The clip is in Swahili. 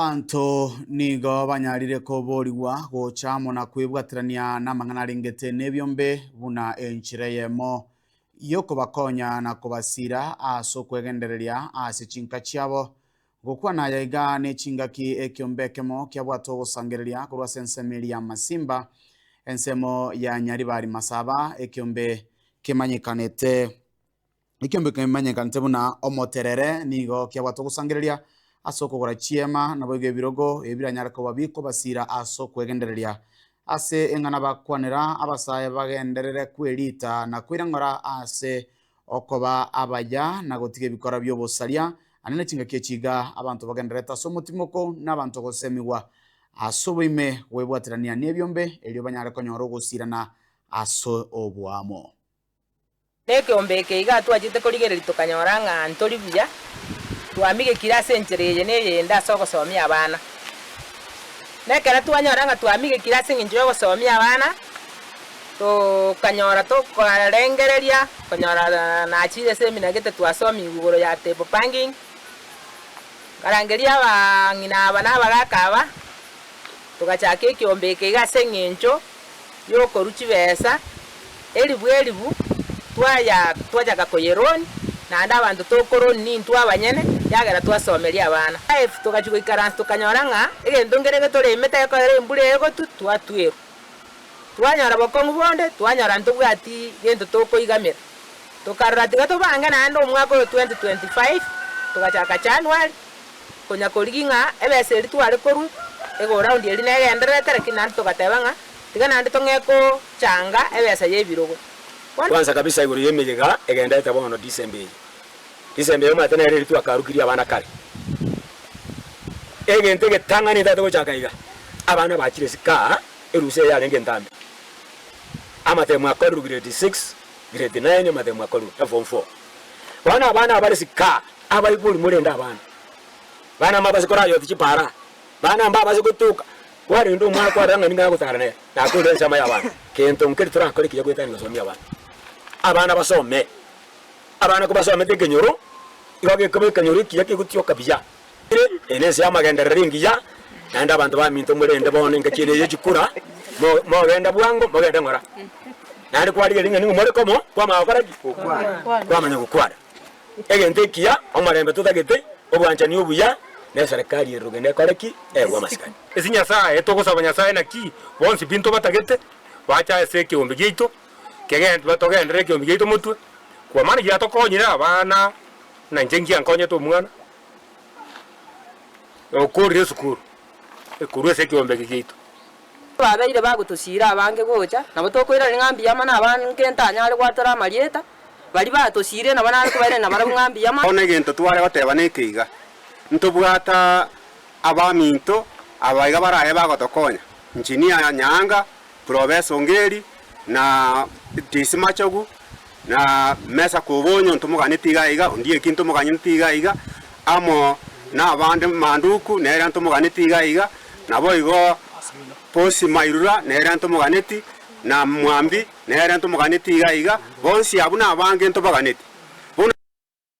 Bantu nigo banyarire ko boriwa gochamo na kwibwatirania na mang'ana ringete nebyombe buna enchireyemo yoko bakonya na kubasira aso kwegendereria ase chinka chiabo gokwana yaiga ne chingaki ekyombekemo kyabwato gosangereria kurwa sensemeri ya Masimba ensemo ya Nyaribari Masaba ekyombe kemanyekanete buna omoterere nigo kyabwato gosangereria asoko gora chiema na boige birogo ebiranyara ko babiko basira asoko kwegendereria ase engana bakwanera abasaye bagenderere kwelita na kwirangora ase okoba abaya na gotige bikora byo bosaria anene chinga kechiga abantu bagendereta so mutimoko n'abantu gosemiwa asoboime webwatirania nebyombe elyo banyara konyoro gosirana aso obwamo nekyombe keiga twajite koligereri tukanyoranga ntori buya twamige kirase enchereje neyenda soko somia abana nekera twanyoranga twamige kirase nginjo gosomia abana to kanyora to karengereria kanyora na chile semina gete twasomi iguro ya table banking karangeria bangina abana bagakaba tugachake kyombe kigase nginjo yoko ruchi besa elibu twajaga koyeroni na anda abantu tokoroni ni twabanyene yagera twasomeria abana tugachuko ikaransi tukanyoranga egento ngerege tore imete ko embure ego twatwero twanyora bokongu bonde twanyora ntubwati gento tokoigamira tukaratiga tubanga na ando mwaka 2025 tugachaka January konya koliginga ebese ritware koru ego round yeri negendere tereki nanto tugatebanga tiga nandi tongeko changa ebese yebirogo kwanza kabisa iguru yemeyega egenda etabono December yo matena eri twakarukiria abana kare egente getangani ndato gochakaiga abana bakire sika eruse ya renge ntambe amatemu akoru grade 6 grade 9 amatemu akoru form 4 abana abale sika abaibuli mulenda bana mabazikora yo tichipara bana mbabazi kutuka wari ndo mwa kwa ranga ninga kutarane na kule chama ya bana kento nkeri turakore kiya kwetani ngosomia abana basome abana kubasome tekenyoro iwage kobe kenyoro kiya kigutyo kabija enese amagenderera ngiya nanda abantu baminto mulende bone ngakine yechikura mo genda bwango mo genda ngora nandi kwali linga ningo more komo kwa mabara kwa manya kukwara egente kiya omarembe tutagete obwanchani obuya ne serikali erugende koreki egwa masikani esinya saa etogosaba nyasaye naki bonsi binto batagete bacha eseke ombigito kegende batogendere ke ombigito mutwe kwa mani ya tokonyira abana na njengi ankonye to mwana okuri sukuru ekuru eseke ombigito babeire bagutosira abange gocha nabo tokwira ngambi yama na abantu nkenta nyale gwatara marieta bali batosire na banana kubaire na barabu ngambi yama one gento tware bateba nekiga ntubwata abaminto abaiga barahe bagotokonya engineer Nyanga Professor Ngeri na Disimachogu na mesa kubonyo ntumuganitiga iga ndiye kintu muganitiga iga amo na abande manduku nera ntumuganitiga iga nabo igo posi mairura nera ntumuganiti na mwambi nera ntumuganitiga iga bonsi abuna abange ntubaganiti